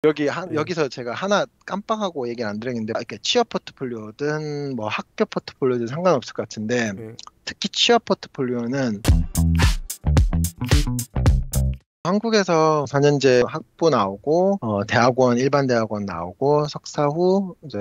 네. 여기서 제가 하나 깜빡하고 얘기를 안 드렸는데, 이렇게 취업 포트폴리오든 뭐 학교 포트폴리오든 상관없을 것 같은데, 네. 특히 취업 포트폴리오는 한국에서 4년제 학부 나오고, 대학원, 일반 대학원 나오고, 석사 후 이제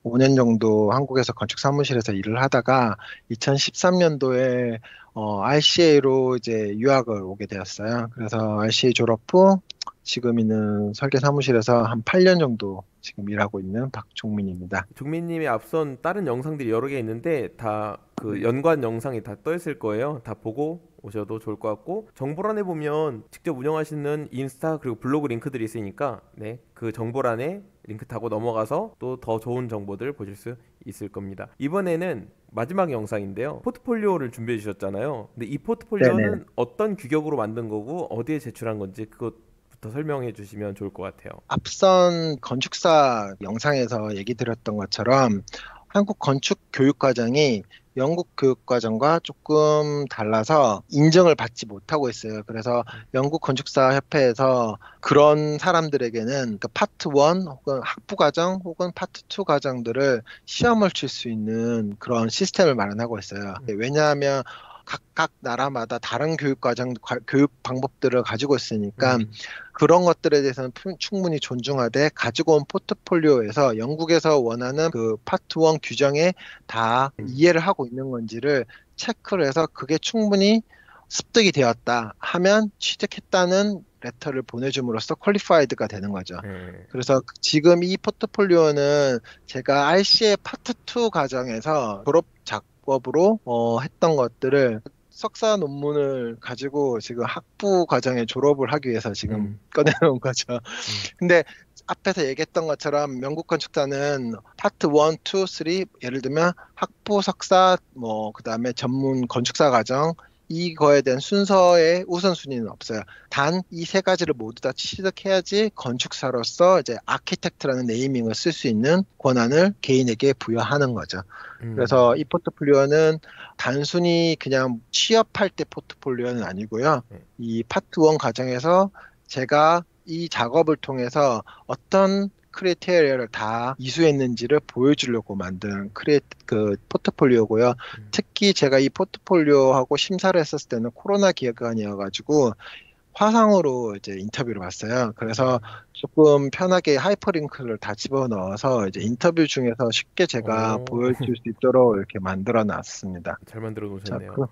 5년 정도 한국에서 건축 사무실에서 일을 하다가 2013년도에 RCA로 이제 유학을 오게 되었어요. 그래서 RCA 졸업 후 지금 있는 설계 사무실에서 한 8년 정도 지금 일하고 있는 박종민입니다. 종민님의 앞선 다른 영상들이 여러 개 있는데 다 그 연관 영상이 다 떠 있을 거예요. 다 보고 오셔도 좋을 것 같고 정보란에 보면 직접 운영하시는 인스타 그리고 블로그 링크들이 있으니까 네, 그 정보란에 링크 타고 넘어가서 또 더 좋은 정보들 보실 수 있을 겁니다. 이번에는 마지막 영상인데요. 포트폴리오를 준비해 주셨잖아요. 근데 이 네네. 포트폴리오는 어떤 규격으로 만든 거고 어디에 제출한 건지 그것부터 설명해 주시면 좋을 것 같아요. 앞선 건축사 영상에서 얘기 드렸던 것처럼 한국 건축 교육 과정이 영국 교육 과정과 조금 달라서 인정을 받지 못하고 있어요. 그래서 영국 건축사 협회에서 그런 사람들에게는 그 파트 1 혹은 학부 과정 혹은 파트 2 과정들을 시험을 칠 수 있는 그런 시스템을 마련하고 있어요. 왜냐하면 각각 나라마다 다른 교육 과정, 교육 방법들을 가지고 있으니까 음, 그런 것들에 대해서는 충분히 존중하되 가지고 온 포트폴리오에서 영국에서 원하는 그 파트 1 규정에 다 음, 이해를 하고 있는 건지를 체크를 해서 그게 충분히 습득이 되었다 하면 취득했다는 레터를 보내줌으로써 퀄리파이드가 되는 거죠. 네. 그래서 지금 이 포트폴리오는 제가 RC의 파트 2 과정에서 졸업 작업으로 했던 것들을 석사 논문을 가지고 지금 학부 과정에 졸업을 하기 위해서 지금 음, 꺼내놓은 거죠. 음, 근데 앞에서 얘기했던 것처럼 영국 건축사는 파트 1, 2, 3 예를 들면 학부, 석사, 뭐 그다음에 전문 건축사 과정 이거에 대한 순서의 우선순위는 없어요. 단 이 세 가지를 모두 다 취득해야지 건축사로서 이제 아키텍트라는 네이밍을 쓸 수 있는 권한을 개인에게 부여하는 거죠. 그래서 음, 이 포트폴리오는 단순히 그냥 취업할 때 포트폴리오는 아니고요. 네. 이 파트 1 과정에서 제가 이 작업을 통해서 어떤 크리테리어를 다 이수했는지를 보여주려고 만든 그 포트폴리오고요. 음, 특히 제가 이 포트폴리오하고 심사를 했었을 때는 코로나 기간이어가지고 화상으로 이제 인터뷰를 봤어요. 그래서 음, 조금 편하게 하이퍼링크를 다 집어넣어서 이제 인터뷰 중에서 쉽게 제가 오, 보여줄 수 있도록 이렇게 만들어 놨습니다. 잘 만들어 자, 놓으셨네요.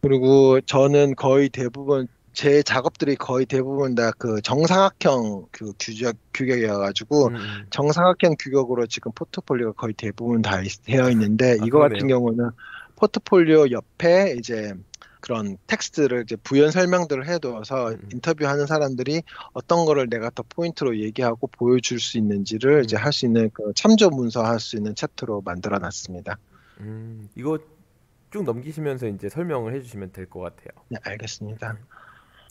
그리고 저는 거의 대부분 제 작업들이 거의 대부분 다 그 정사각형 그 규격이어가지고 음. 정사각형 규격으로 지금 포트폴리오가 거의 대부분 다 되어 있는데 아, 이거 같은 그러네요. 경우는 포트폴리오 옆에 이제 그런 텍스트를 이제 부연 설명들을 해두어서 음, 인터뷰하는 사람들이 어떤 거를 내가 더 포인트로 얘기하고 보여줄 수 있는지를 이제 할 음, 수 있는 그 참조 문서 할 수 있는 챕터로 만들어 놨습니다. 이거 쭉 넘기시면서 이제 설명을 해주시면 될 것 같아요. 네, 알겠습니다.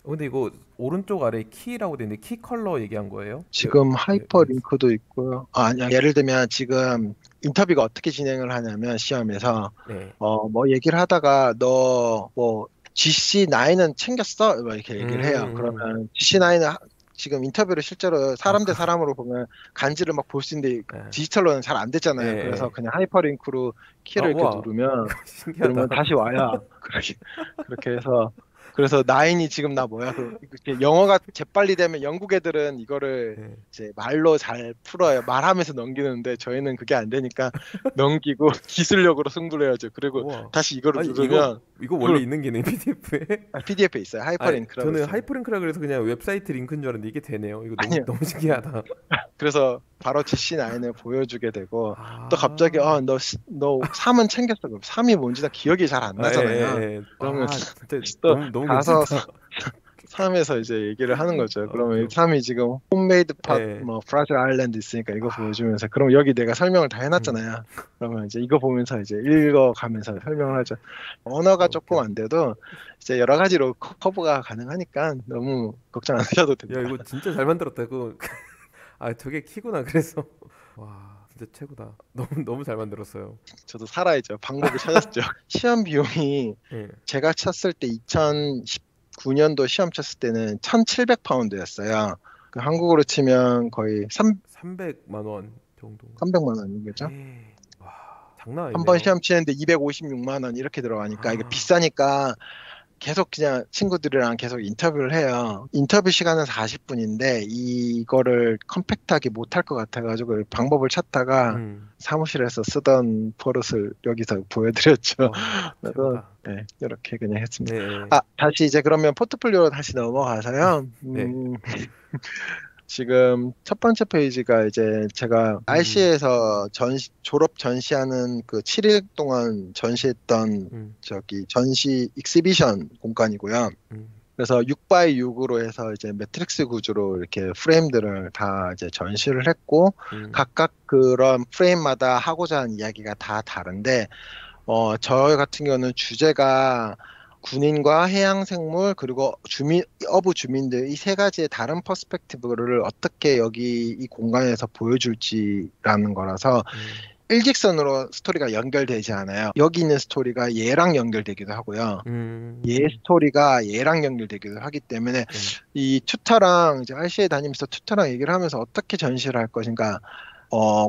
근데 이거 오른쪽 아래 키라고 되어 있는데 키 컬러 얘기한 거예요? 지금 하이퍼 링크도 있고요. 아니야. 예를 들면 지금 인터뷰가 어떻게 진행을 하냐면 시험에서 네. 뭐 얘기를 하다가 너 뭐 GC9은 챙겼어? 뭐 이렇게 얘기를 해요. 음, 그러면 GC9은 지금 인터뷰를 실제로 아, 사람 대 사람으로 보면 간지를 막 볼 수 있는데 예, 디지털로는 잘 안 예, 되잖아요. 그래서 예. 그냥 하이퍼링크로 아, 키를 이렇게 와, 누르면 이거 신기하다. 그러면 다시 와야 그렇게 해서 그래서 나인이 지금 나 뭐야 그 이렇게 영어가 재빨리 되면 영국 애들은 이거를 예. 이제 말로 잘 풀어요. 말하면서 넘기는데 저희는 그게 안 되니까 넘기고 기술력으로 승부를 해야죠. 그리고 우와. 다시 이거를 아니 누르면 이거 원래 있는 게네 PDF에. PDF에 있어요. 아, 하이퍼링크라고 저는 있어요. 하이퍼링크라 그래서 그냥 웹사이트 링크인 줄 알았는데 이게 되네요. 이거 너무 아니요. 너무 신기하다. 그래서 바로 GC9을 보여주게 되고 또 갑자기 아, 너 3은 챙겼어. 그럼 3이 뭔지 다 기억이 잘 안 아, 예, 나잖아요. 예. 예. 그러면 아, 진짜 또 너무 가서 괜찮다. 3에서 이제 얘기를 하는 거죠. 오케이, 그러면 오케이. 3이 지금 홈메이드 팟, 예. 뭐, 프라질 아일랜드 있으니까 이거 아, 보여주면서, 그럼 여기 내가 설명을 다 음, 해놨잖아요. 그러면 이제 이거 보면서 이제 읽어가면서 설명을 하죠. 언어가 오케이, 조금 안 오케이. 돼도 이제 여러 가지로 커버가 가능하니까 너무 걱정 안 하셔도 야, 됩니다. 이거 진짜 잘 만들었다. 아, 저게 키구나. 그래서 와, 진짜 최고다. 너무 잘 만들었어요. 저도 살아야죠. 방법을 찾았죠. 시험 비용이 예. 제가 쳤을 때 2019년도 시험 쳤을 때는 1,700파운드였어요. 그 한국으로 치면 거의 300만 원 정도인가? 300만 원이겠죠? 와, 장난 한 번 아니네요. 시험 치는데 256만 원 이렇게 들어가니까 이게 아, 비싸니까 계속 그냥 친구들이랑 계속 인터뷰를 해요. 인터뷰 시간은 40분인데 이거를 컴팩트하게 못할 것 같아가지고 방법을 찾다가 음, 사무실에서 쓰던 버릇을 여기서 보여드렸죠. 와, 그래서 최고다. 네, 이렇게 그냥 했습니다. 네, 아, 다시 이제 그러면 포트폴리오로 다시 넘어가서요. 네, 지금 첫 번째 페이지가 이제 제가 음, RC에서 졸업 전시하는 그 7일 동안 전시했던 음, 저기 전시 익스비션 공간이고요. 음, 그래서 6x 6으로 해서 이제 매트릭스 구조로 이렇게 프레임들을 다 이제 전시를 했고 음, 각각 그런 프레임마다 하고자 하는 이야기가 다 다른데 저 같은 경우는 주제가 군인과 해양 생물 그리고 어부 주민들 이 세 가지의 다른 퍼스펙티브를 어떻게 여기 이 공간에서 보여줄지라는 거라서 음, 일직선으로 스토리가 연결되지 않아요. 여기 있는 스토리가 얘랑 연결되기도 하고요. 얘 음, 스토리가 얘랑 연결되기도 하기 때문에 음, 이 투타랑 이제 RC에 다니면서 투타랑 얘기를 하면서 어떻게 전시를 할 것인가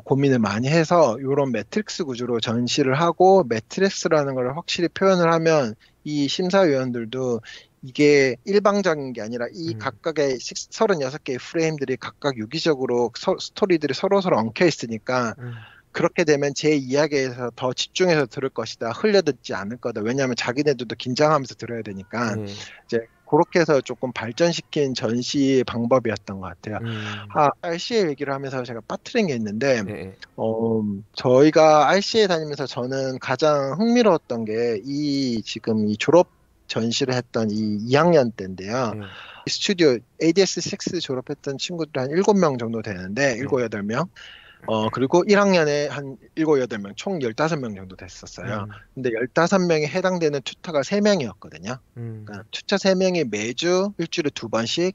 고민을 많이 해서 이런 매트릭스 구조로 전시를 하고 매트릭스라는 걸 확실히 표현을 하면 이 심사위원들도 이게 일방적인 게 아니라 이 음, 각각의 36개의 프레임들이 각각 유기적으로 스토리들이 서로서로 엉켜 있으니까 음, 그렇게 되면 제 이야기에서 더 집중해서 들을 것이다. 흘려듣지 않을 거다. 왜냐하면 자기네들도 긴장하면서 들어야 되니까 네, 이제 그렇게 해서 조금 발전시킨 전시 방법이었던 것 같아요. 음, 아, RCA 얘기를 하면서 제가 빠뜨린 게 있는데, 네, 저희가 RCA 다니면서 저는 가장 흥미로웠던 게 지금 이 졸업 전시를 했던 이 2학년 때인데요. 네, 이 스튜디오 ADS6 졸업했던 친구들 한 7명 정도 되는데, 네, 7, 8명. 그리고 1학년에 한 7, 8명, 총 15명 정도 됐었어요. 음, 근데 15명에 해당되는 튜터가 3명이었거든요. 음, 그러니까 투터 3명이 매주 일주일에 2번씩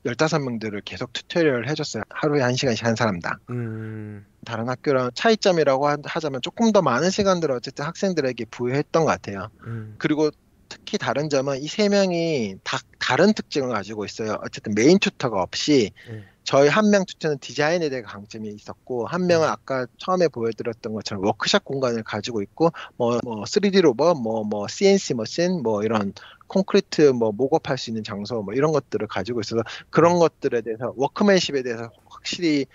15명들을 계속 튜토리얼을 해줬어요. 하루에 1시간씩 한 사람당. 음, 다른 학교랑 차이점이라고 하자면 조금 더 많은 시간들을 어쨌든 학생들에게 부여했던 것 같아요. 음, 그리고 특히 다른 점은 이 3명이 다 다른 특징을 가지고 있어요. 어쨌든 메인 튜터가 없이 네, 저희 한 명 튜터는 디자인에 대해 강점이 있었고 한 명은 음, 아까 처음에 보여드렸던 것처럼 워크샵 공간을 가지고 있고 뭐 3D 로봇 뭐 CNC 머신 뭐 이런 콘크리트 뭐 목업할 수 있는 장소 뭐 이런 것들을 가지고 있어서 네, 그런 것들에 대해서 워크맨십에 대해서 확실히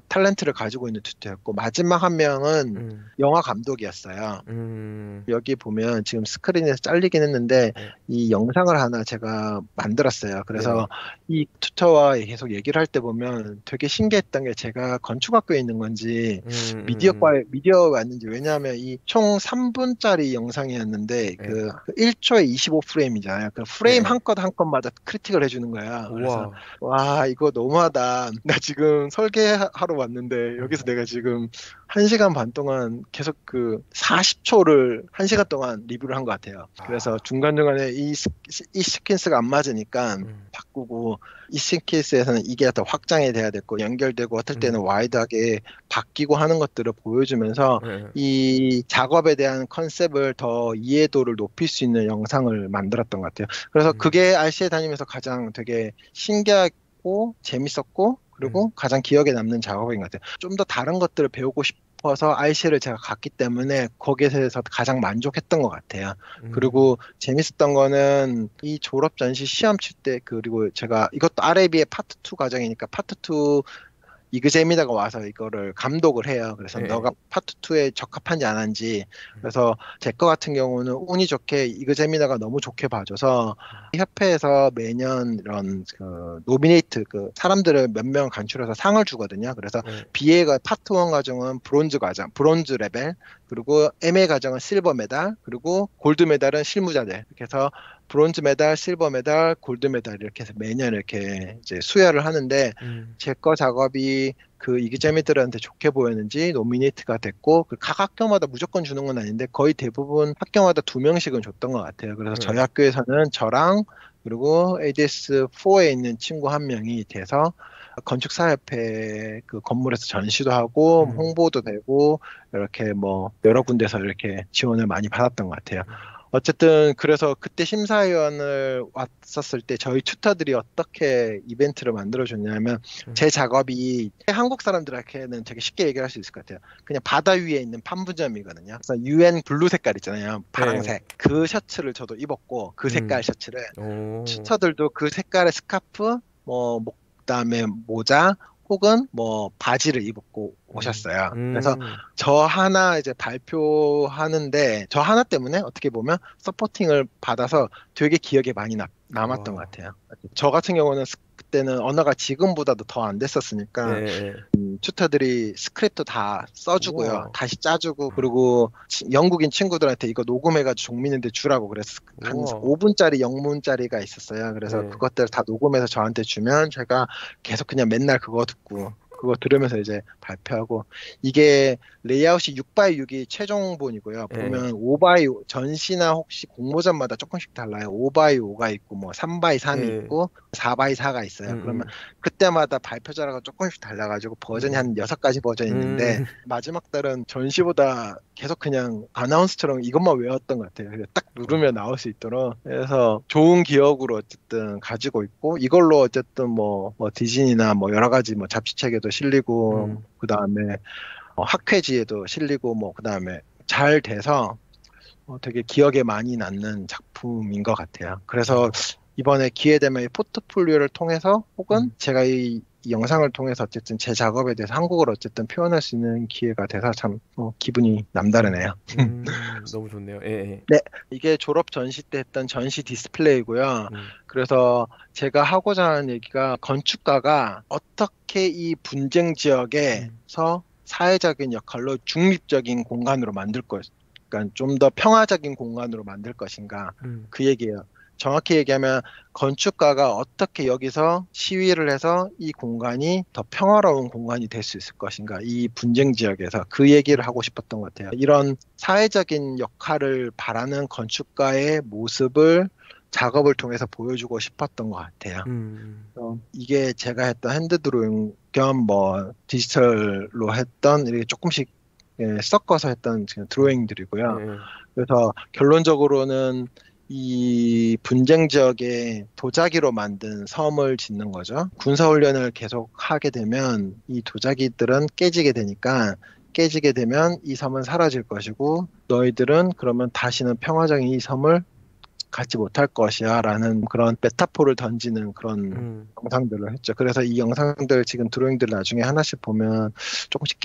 탤런트를 가지고 있는 튜터였고 마지막 한 명은 음, 영화 감독이었어요. 음, 여기 보면 지금 스크린에서 잘리긴 했는데 네, 이 영상을 하나 제가 만들었어요. 그래서 네네, 이 튜터와 계속 얘기를 할 때 보면 되게 신기했던 게 제가 건축학교에 있는 건지 미디어과에 왔는지 왜냐하면 이 총 3분짜리 영상이었는데 네, 그 1초에 25프레임이잖아요. 그 프레임 네, 한 컷 한 컷마다 크리틱을 해주는 거야. 그래서 우와, 와 이거 너무하다. 나 지금 설계하러 왔는데 음, 여기서 내가 지금 1시간 반 동안 계속 그 40초를 1시간 동안 리뷰를 한 것 같아요. 그래서 아, 중간중간에 이 시퀀스가 안 맞으니까 음, 바꾸고 이 시퀀스에서는 이게 더 확장이 돼야 됐고 연결되고 어떨 때는 음, 와이드하게 바뀌고 하는 것들을 보여주면서 네, 이 작업에 대한 컨셉을 더 이해도를 높일 수 있는 영상을 만들었던 것 같아요. 그래서 음, 그게 RC에 다니면서 가장 되게 신기하고 재밌었고 그리고 음, 가장 기억에 남는 작업인 것 같아요. 좀 더 다른 것들을 배우고 싶어서 RC를 제가 갔기 때문에 거기에서 가장 만족했던 것 같아요. 음, 그리고 재밌었던 거는 이 졸업 전시 시험 칠 때 그리고 제가 이것도 RAB의 파트 2 과정이니까 파트 2 이그제미나가 와서 이거를 감독을 해요. 그래서 네, 너가 파트 2에 적합한지 안 한지. 그래서 제 거 같은 경우는 운이 좋게 이그제미나가 너무 좋게 봐줘서 협회에서 매년 이런 그 노미네이트 그 사람들을 몇 명 간출해서 상을 주거든요. 그래서 네, BA가 파트 1 과정은 브론즈 과정, 브론즈 레벨, 그리고 MA 과정은 실버 메달, 그리고 골드 메달은 실무자들. 이렇게 해서 브론즈 메달, 실버 메달, 골드 메달 이렇게 해서 매년 이렇게 이제 수여를 하는데 음, 제 거 작업이 그 이기재미들한테 좋게 보였는지 노미네이트가 됐고 각 학교마다 무조건 주는 건 아닌데 거의 대부분 학교마다 2명씩은 줬던 것 같아요. 그래서 저희 네, 학교에서는 저랑 그리고 ADS4에 있는 친구 한 명이 돼서 건축사협회 그 건물에서 전시도 하고 음, 홍보도 되고 이렇게 뭐 여러 군데서 이렇게 지원을 많이 받았던 것 같아요. 어쨌든 그래서 그때 심사위원을 왔었을 때 저희 튜터들이 어떻게 이벤트를 만들어줬냐면 음. 제 작업이 한국 사람들에게는 되게 쉽게 얘기할 수 있을 것 같아요. 그냥 바다 위에 있는 판부점이거든요. 그래서 UN 블루 색깔 있잖아요. 예. 파랑색. 그 셔츠를 저도 입었고 그 색깔 음. 셔츠를 오. 튜터들도 그 색깔의 스카프, 그다음에 모자 혹은 뭐 바지를 입고 음. 오셨어요. 그래서 음. 저 하나 이제 발표하는데 저 하나 때문에 어떻게 보면 서포팅을 받아서 되게 기억에 많이 남았던 것 와. 같아요. 저 같은 경우는 그때는 언어가 지금보다도 더 안 예. 됐었으니까 예. 튜터들이 스크립트 다 써주고요. 우와. 다시 짜주고 그리고 영국인 친구들한테 이거 녹음해가지고 종민한테 주라고 그래서 한 우와. 5분짜리 영문짜리가 있었어요. 그래서 예. 그것들 다 녹음해서 저한테 주면 제가 계속 그냥 맨날 그거 듣고 그거 들으면서 이제 발표하고 이게 레이아웃이 6x6이 최종본이고요. 예. 보면 5x5 전시나 혹시 공모전마다 조금씩 달라요. 5x5가 있고 뭐 3x3이 예. 있고 4x4가 있어요. 그러면 음. 그때마다 발표자료가 조금씩 달라가지고 버전이 음. 한 6가지 버전이 있는데 음. 마지막 달은 전시보다 계속 그냥 아나운스처럼 이것만 외웠던 것 같아요. 그래서 딱 누르면 와. 나올 수 있도록. 그래서 좋은 기억으로 어쨌든 가지고 있고 이걸로 어쨌든 뭐 디즈니나 뭐 여러 가지 뭐 잡지책에도 실리고 음. 그다음에 학회지에도 실리고 뭐 그다음에 잘 돼서 되게 기억에 많이 남는 작품인 것 같아요. 그래서 와. 이번에 기회 되면 이 포트폴리오를 통해서 혹은 음. 제가 이 영상을 통해서 어쨌든 제 작업에 대해서 한국어로 어쨌든 표현할 수 있는 기회가 돼서 참 기분이 남다르네요. 너무 좋네요. 예. 예. 네, 이게 졸업 전시 때 했던 전시 디스플레이고요. 음. 그래서 제가 하고자 하는 얘기가 건축가가 어떻게 이 분쟁 음. 지역에서 사회적인 역할로 중립적인 공간으로 만들 것, 그러니까 좀 더 평화적인 공간으로 만들 것인가 음. 그 얘기예요. 정확히 얘기하면 건축가가 어떻게 여기서 시위를 해서 이 공간이 더 평화로운 공간이 될 수 있을 것인가, 이 분쟁 지역에서 그 얘기를 하고 싶었던 것 같아요. 이런 사회적인 역할을 바라는 건축가의 모습을 작업을 통해서 보여주고 싶었던 것 같아요. 음. 이게 제가 했던 핸드 드로잉 겸 뭐 디지털로 했던 이렇게 조금씩 섞어서 했던 지금 어. 예. 드로잉들이고요. 예. 그래서 결론적으로는 이 분쟁 지역에 도자기로 만든 섬을 짓는 거죠. 군사훈련을 계속 하게 되면 이 도자기들은 깨지게 되면 이 섬은 사라질 것이고 너희들은 그러면 다시는 평화적인 이 섬을 갖지 못할 것이야 라는 그런 메타포를 던지는 그런 음. 영상들을 했죠. 그래서 이 영상들 지금 드로잉들 나중에 하나씩 보면 조금씩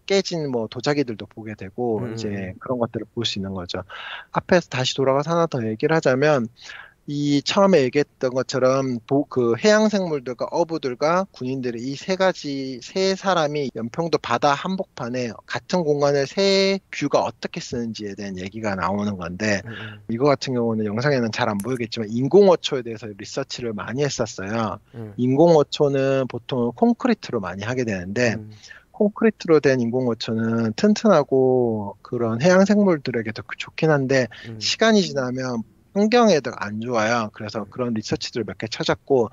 깨진 뭐 도자기들도 보게 음. 되고 이제 그런 것들을 볼 수 있는 거죠. 앞에서 다시 돌아가서 하나 더 얘기를 하자면 이 처음에 얘기했던 것처럼 그 해양 생물들과 어부들과 군인들이 이 세 사람이 연평도 바다 한복판에 같은 공간을 세 뷰가 어떻게 쓰는지에 대한 얘기가 나오는 건데 음. 이거 같은 경우는 영상에는 잘 안 보이겠지만 인공어초에 대해서 리서치를 많이 했었어요. 음. 인공어초는 보통 콘크리트로 많이 하게 되는데 음. 콘크리트로 된 인공어초는 튼튼하고 그런 해양 생물들에게도 좋긴 한데 음. 시간이 지나면 환경에도 안 좋아요. 그래서 음. 그런 리서치들을 몇 개 찾았고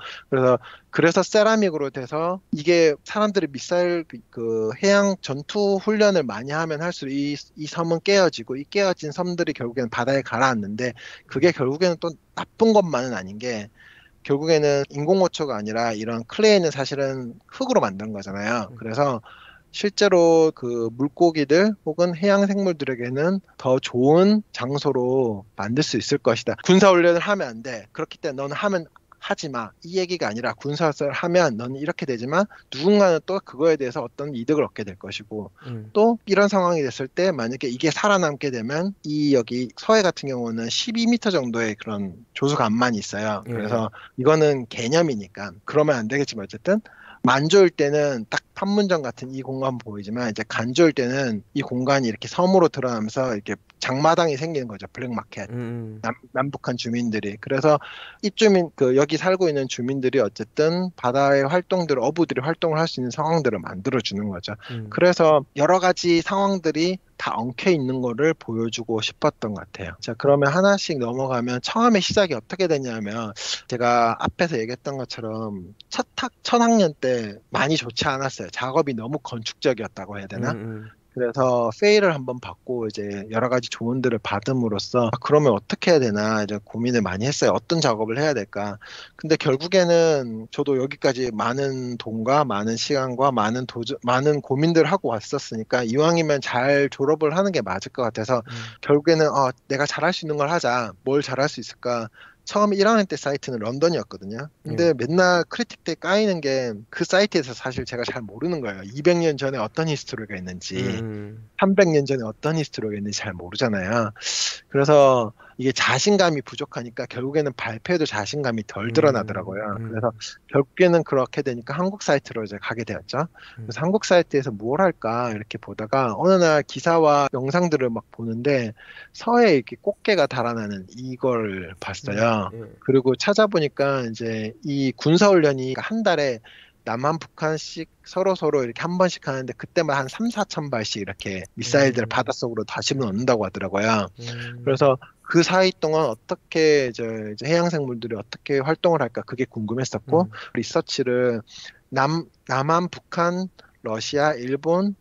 그래서 세라믹으로 돼서 이게 사람들이 미사일 그 해양 전투 훈련을 많이 하면 할수록 이 섬은 깨어지고 이 깨어진 섬들이 결국에는 바다에 가라앉는데 그게 결국에는 또 나쁜 것만은 아닌 게 결국에는 인공호초가 아니라 이런 클레이는 사실은 흙으로 만든 거잖아요. 음. 그래서 실제로 그 물고기들 혹은 해양 생물들에게는 더 좋은 장소로 만들 수 있을 것이다. 군사훈련을 하면 안 돼. 그렇기 때문에 너는 하지 마. 이 얘기가 아니라 군사를 하면 너는 이렇게 되지만 누군가는 또 그거에 대해서 어떤 이득을 얻게 될 것이고 음. 또 이런 상황이 됐을 때 만약에 이게 살아남게 되면 이 여기 서해 같은 경우는 12m 정도의 그런 조수간만이 있어요. 예. 그래서 이거는 개념이니까 그러면 안 되겠지만 어쨌든 만 좋을 때는 딱 판문점 같은 이 공간 보이지만 이제 간 좋을 때는 이 공간이 이렇게 섬으로 드러나면서 이렇게 장마당이 생기는 거죠. 블랙마켓. 음. 남북한 주민들이. 그래서 입주민, 여기 살고 있는 주민들이 어쨌든 바다의 어부들이 활동을 할 수 있는 상황들을 만들어주는 거죠. 음. 그래서 여러 가지 상황들이 다 엉켜 있는 거를 보여주고 싶었던 것 같아요. 자, 그러면 하나씩 넘어가면 처음에 시작이 어떻게 되냐면 제가 앞에서 얘기했던 것처럼 첫 학년 때 많이 좋지 않았어요. 작업이 너무 건축적이었다고 해야 음. 되나? 그래서 페이를 한번 받고 이제 여러 가지 조언들을 받음으로써 그러면 어떻게 해야 되나 이제 고민을 많이 했어요. 어떤 작업을 해야 될까? 근데 결국에는 저도 여기까지 많은 돈과 많은 시간과 많은 고민들을 하고 왔었으니까 이왕이면 잘 졸업을 하는 게 맞을 것 같아서 음, 결국에는 내가 잘할 수 있는 걸 하자. 뭘 잘할 수 있을까? 처음 1학년 때 사이트는 런던이었거든요. 예. 근데 맨날 크리틱 때 까이는 게 그 사이트에서 사실 제가 잘 모르는 거예요. 200년 전에 어떤 히스토리가 있는지, 음, 300년 전에 어떤 히스토리가 있는지 잘 모르잖아요. 그래서 이게 자신감이 부족하니까 결국에는 발표에도 자신감이 덜 음, 드러나더라고요. 그래서 음, 결국에는 그렇게 되니까 한국 사이트로 이제 가게 되었죠. 그래서 음, 한국 사이트에서 뭘 할까 이렇게 보다가 어느 날 기사와 영상들을 막 보는데 서해에 이렇게 꽃게가 달아나는 이걸 봤어요. 예. 그리고 찾아보니까 이제 이 군사훈련이 한 달에 남한 북한씩 서로 이렇게 한 번씩 하는데 그때만 한 3, 4천 발씩 이렇게 미사일들을 음, 바닷속으로 다시 음, 넣는다고 하더라고요. 음, 그래서 그 사이 동안 어떻게 이제 해양 생물들이 어떻게 활동을 할까 그게 궁금했었고 음. 리서치를 남한, 북한, 러시아, 일본,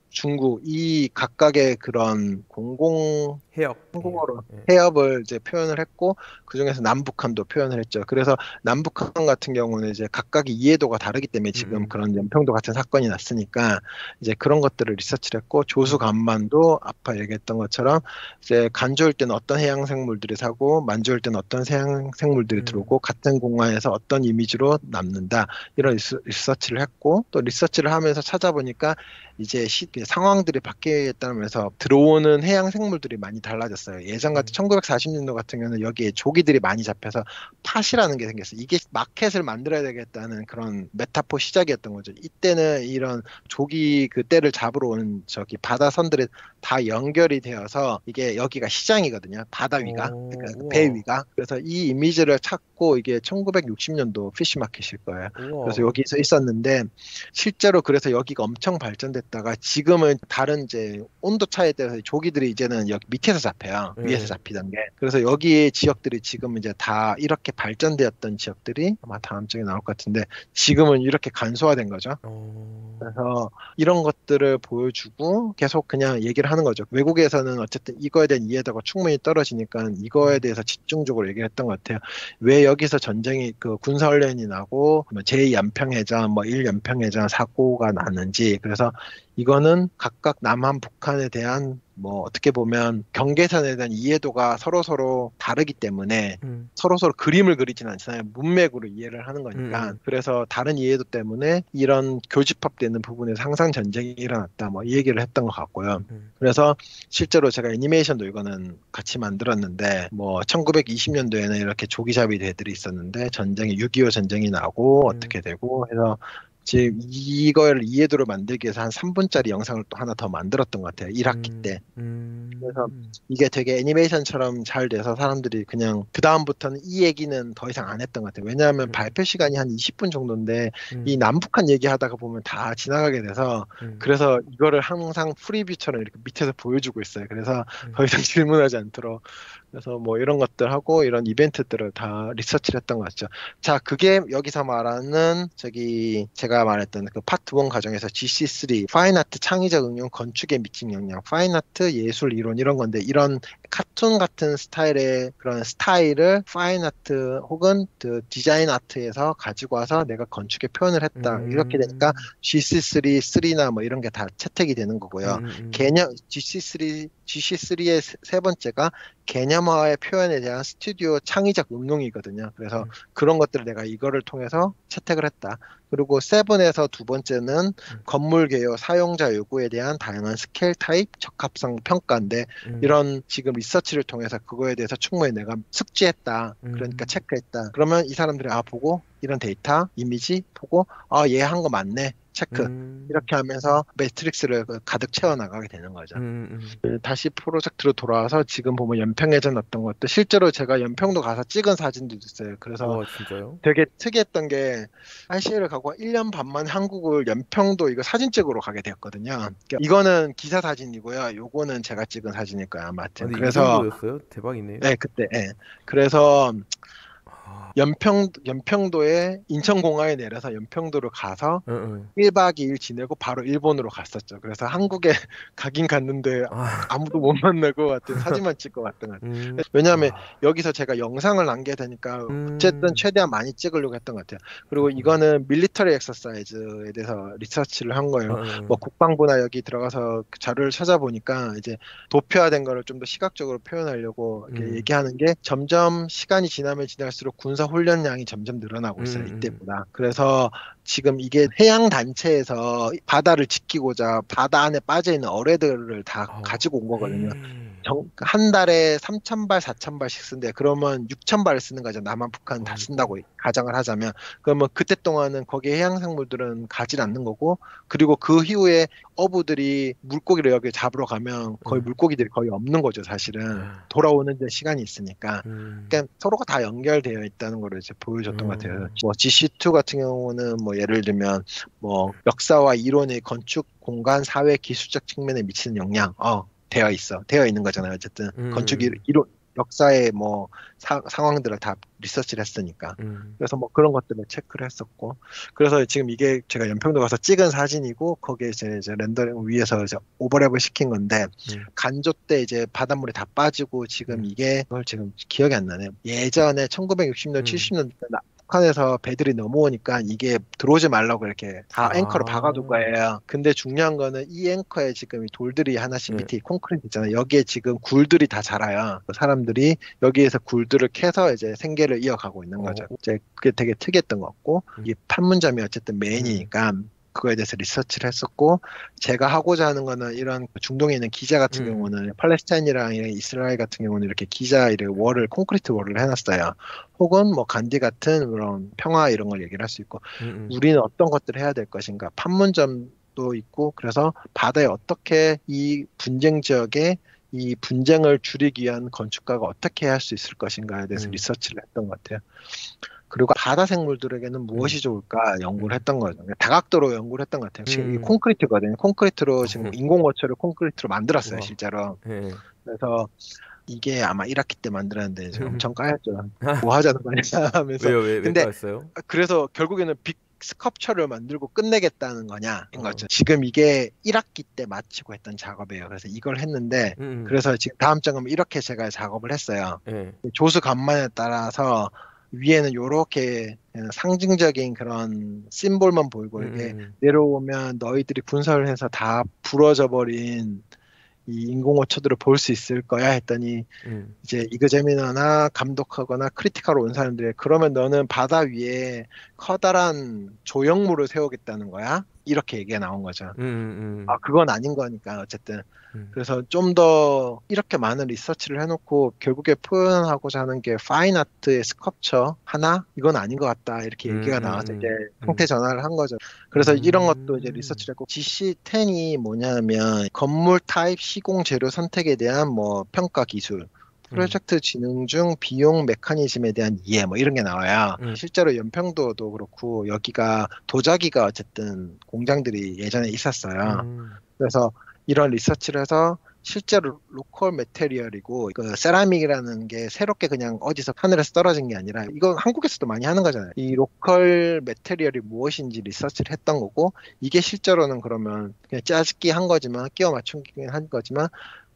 중국 이 각각의 그런 공공 해역, 해역. 한국어로 예. 해협을 이제 표현을 했고 그중에서 남북한도 표현을 했죠. 그래서 남북한 같은 경우는 이제 각각의 이해도가 다르기 때문에 지금 음, 그런 연평도 같은 사건이 났으니까 이제 그런 것들을 리서치를 했고 조수 음, 간만도 아까 얘기했던 것처럼 이제 간 좋을 때는 어떤 해양 생물들이 사고 만 좋을 때는 어떤 해양 생물들이 음, 들어오고 같은 공간에서 어떤 이미지로 남는다 이런 리서치를 했고 또 리서치를 하면서 찾아보니까 이제 상황들이 바뀌겠다면서 들어오는 해양 생물들이 많이 달라졌어요. 예전 같은 음, 1940년도 같은 경우는 여기에 조기들이 많이 잡혀서 팥이라는 게 생겼어요. 이게 마켓을 만들어야 되겠다는 그런 메타포 시작이었던 거죠. 이때는 이런 조기 그 떼를 잡으러 온 저기 바다선들이 다 연결이 되어서 이게 여기가 시장이거든요. 바다 위가, 그러니까 그 배 우와, 위가. 그래서 이 이미지를 찾고 이게 1960년도 피쉬마켓일 거예요. 그래서 우와, 여기서 있었는데 실제로 그래서 여기가 엄청 발전됐다가 지금은 다른 이제 온도 차이에 따라서 조기들이 이제는 여기 밑에서 잡혀요. 위에서 예. 잡히던 게. 그래서 여기의 지역들이 지금 이제 다 이렇게 발전되었던 지역들이 아마 다음 주에 나올 것 같은데 지금은 이렇게 간소화된 거죠. 어, 그래서 이런 것들을 보여주고 계속 그냥 얘기를 하는 거죠. 외국에서는 어쨌든 이거에 대한 이해도가 충분히 떨어지니까 이거에 음, 대해서 집중적으로 얘기를 했던 것 같아요. 왜 여기서 전쟁이 그 군사훈련이 나고 뭐 제2연평해전, 뭐 1연평해전 사고가 났는지 그래서 이거는 각각 남한, 북한에 대한 뭐 어떻게 보면 경계선에 대한 이해도가 서로 다르기 때문에 음, 서로 그림을 그리지는 않잖아요. 문맥으로 이해를 하는 거니까. 음, 그래서 다른 이해도 때문에 이런 교집합되는 부분에서 항상 전쟁이 일어났다. 뭐 이 얘기를 했던 것 같고요. 음, 그래서 실제로 제가 애니메이션도 이거는 같이 만들었는데 뭐 1920년도에는 이렇게 조기잡이 대들이 있었는데 전쟁이 6.25 전쟁이 나고 음, 어떻게 되고 해서 지금 이걸 이해도를 만들기 위해서 한 3분짜리 영상을 또 하나 더 만들었던 것 같아요. 1학기 때. 그래서 이게 되게 애니메이션처럼 잘 돼서 사람들이 그냥 그다음부터는 이 얘기는 더 이상 안 했던 것 같아요. 왜냐하면 음, 발표 시간이 한 20분 정도인데 이 음, 남북한 얘기하다가 보면 다 지나가게 돼서 음, 그래서 이거를 항상 프리뷰처럼 이렇게 밑에서 보여주고 있어요. 그래서 더 음, 이상 질문하지 않도록. 그래서 뭐 이런 것들 하고 이런 이벤트들을 다 리서치를 했던 것 같죠. 자, 그게 여기서 말하는 저기 제가 말했던 그 파트 1 과정에서 GC3 파인아트 창의적 응용 건축에 미친 영향 파인아트 예술 이론 이런 건데 이런 카툰 같은 스타일의 그런 스타일을 파인아트 혹은 그 디자인 아트에서 가지고 와서 내가 건축에 표현을 했다. 이렇게 되니까 음, GC3, 3나 뭐 이런 게 다 채택이 되는 거고요. 음, 개념 GC3의 세 번째가 개념화의 표현에 대한 스튜디오 창의적 응용이거든요. 그래서 음, 그런 것들을 내가 이거를 통해서 채택을 했다. 그리고 세븐에서 두 번째는 음, 건물 개요 사용자 요구에 대한 다양한 스케일 타입 적합성 평가인데 음, 이런 지금 리서치를 통해서 그거에 대해서 충분히 내가 숙지했다. 그러니까 음, 체크했다. 그러면 이 사람들이 보고 이런 데이터, 이미지 보고 얘 한 거 맞네. 체크. 음, 이렇게 하면서 매트릭스를 가득 채워 나가게 되는 거죠. 음. 다시 프로젝트로 돌아와서 지금 보면 연평해전 어떤 것도 실제로 제가 연평도 가서 찍은 사진도 있어요. 그래서 우와, 진짜요? 되게 특이했던 게 RCA를 가고 1년 반 만에 한국을 연평도 이거 사진 찍으러 가게 되었거든요. 그러니까 이거는 기사 사진이고요. 요거는 제가 찍은 사진일 거예요. 아, 아무튼 근데 이 그래서 정도였어요? 대박이네요. 네, 그때 그래서 연평도에 인천공항에 내려서 연평도로 가서 응, 응. 1박 2일 지내고 바로 일본으로 갔었죠. 그래서 한국에 가긴 갔는데 아, 아무도 못 만나고 하여튼 사진만 찍고 왔던 것 같아요. 왜냐하면 와, 여기서 제가 영상을 남겨야 되니까 어쨌든 음, 최대한 많이 찍으려고 했던 것 같아요. 그리고 그렇구나. 이거는 밀리터리 엑서사이즈에 대해서 리서치를 한 응, 거예요. 응, 뭐 응. 국방부나 여기 들어가서 그 자료를 찾아보니까 이제 도표화된 거를 좀 더 시각적으로 표현하려고 이렇게 음, 얘기하는 게 점점 시간이 지나면 지날수록 군사 훈련량이 점점 늘어나고 있어요. 음, 이때보다. 그래서 지금 이게 해양 단체에서 바다를 지키고자 바다 안에 빠져 있는 어뢰들을 다 어, 가지고 온 거거든요. 음, 한 달에 3,000발, 4,000발씩 쓴대. 그러면 6,000발을 쓰는 거죠. 남한, 북한 다 어이구, 쓴다고 가정을 하자면. 그러면 그때 동안은 거기에 해양 생물들은 가지 않는 거고, 그리고 그 이후에 어부들이 물고기를 여기 잡으러 가면 거의 응, 물고기들이 거의 없는 거죠, 사실은. 아, 돌아오는 데 시간이 있으니까. 음, 그러니까 서로가 다 연결되어 있다는 걸 이제 보여줬던 것 같아요. 음, 뭐 GC2 같은 경우는 뭐 예를 들면 뭐 역사와 이론의 건축 공간 사회 기술적 측면에 미치는 영향 되어 있는 거잖아요. 어쨌든 건축 음, 이론 역사의 뭐 상황들을 다 리서치를 했으니까. 음, 그래서 뭐 그런 것들을 체크를 했었고 그래서 지금 이게 제가 연평도 가서 찍은 사진이고 거기에 이제 렌더링 위에서 이제 오버랩을 시킨 건데 음, 간조 때 이제 바닷물이 다 빠지고 지금 음, 이게 그걸 지금 기억이 안 나네요. 예전에 1960년, 음. 70년 북한에서 배들이 넘어오니까 이게 들어오지 말라고 이렇게 다 앵커를 박아둘 아, 거예요. 근데 중요한 거는 이 앵커에 지금 이 돌들이 하나씩 예, 밑에 이 콘크리트 있잖아요. 여기에 지금 굴들이 다 자라요. 그 사람들이 여기에서 굴들을 캐서 이제 생계를 이어가고 있는 어, 거죠. 이제 그게 되게 특이했던 것 같고 음, 이 판문점이 어쨌든 음, 메인이니까 그거에 대해서 리서치를 했었고 제가 하고자 하는 거는 이런 중동에 있는 기자 같은 음, 경우는 팔레스타인이랑 이스라엘 같은 경우는 이렇게 기자 월을 콘크리트 월을 해놨어요. 혹은 뭐 간디 같은 그런 평화 이런 걸 얘기를 할 수 있고 음, 우리는 어떤 것들을 해야 될 것인가 판문점도 있고 그래서 바다에 어떻게 이 분쟁 지역에 이 분쟁을 줄이기 위한 건축가가 어떻게 할 수 있을 것인가에 대해서 음, 리서치를 했던 것 같아요. 그리고 바다 생물들에게는 음, 무엇이 좋을까 연구를 음, 했던 거죠. 그러니까 다각도로 연구를 했던 것 같아요. 지금 이 음, 콘크리트거든요. 콘크리트로 지금 인공어초를 콘크리트로 만들었어요, 와, 실제로. 예, 그래서 이게 아마 1학기 때 만들었는데 이제 음, 엄청 까였죠. 뭐 하자는 거냐 하면서. 왜요, 왜 근데 까였어요? 그래서 결국에는 빅 스컵처를 만들고 끝내겠다는 거냐 인 어, 거죠. 지금 이게 1학기 때 마치고 했던 작업이에요. 그래서 이걸 했는데 음, 그래서 지금 다음 점은 이렇게 제가 작업을 했어요. 예, 조수 간만에 따라서 위에는 요렇게 상징적인 그런 심볼만 보이고 이게 음, 내려오면 너희들이 분석을 해서 다 부러져 버린 이 인공어초들을 볼 수 있을 거야 했더니 음, 이제 이그제미너나 감독하거나 크리티컬로 온 사람들이 그러면 너는 바다 위에 커다란 조형물을 세우겠다는 거야? 이렇게 얘기가 나온 거죠. 음, 아, 음, 그건 아닌 거니까 어쨌든. 음, 그래서 좀 더 이렇게 많은 리서치를 해놓고 결국에 표현하고자 하는 게 파인 아트의 스culpture 하나? 이건 아닌 것 같다. 이렇게 얘기가 나와서 이제 형태 음, 전환을 한 거죠. 그래서 이런 것도 이제 음, 리서치를 했고 GC10이 뭐냐면 건물 타입 시공 재료 선택에 대한 뭐 평가 기술 음, 프로젝트 진행 중 비용 메커니즘에 대한 이해 뭐 이런 게 나와요. 음, 실제로 연평도도 그렇고 여기가 도자기가 어쨌든 공장들이 예전에 있었어요. 음, 그래서 이런 리서치를 해서 실제로 로컬 메테리얼이고 그 세라믹이라는 게 새롭게 그냥 어디서 하늘에서 떨어진 게 아니라 이건 한국에서도 많이 하는 거잖아요. 이 로컬 메테리얼이 무엇인지 리서치를 했던 거고 이게 실제로는 그러면 그냥 짜집기 한 거지만 끼워 맞추긴 한 거지만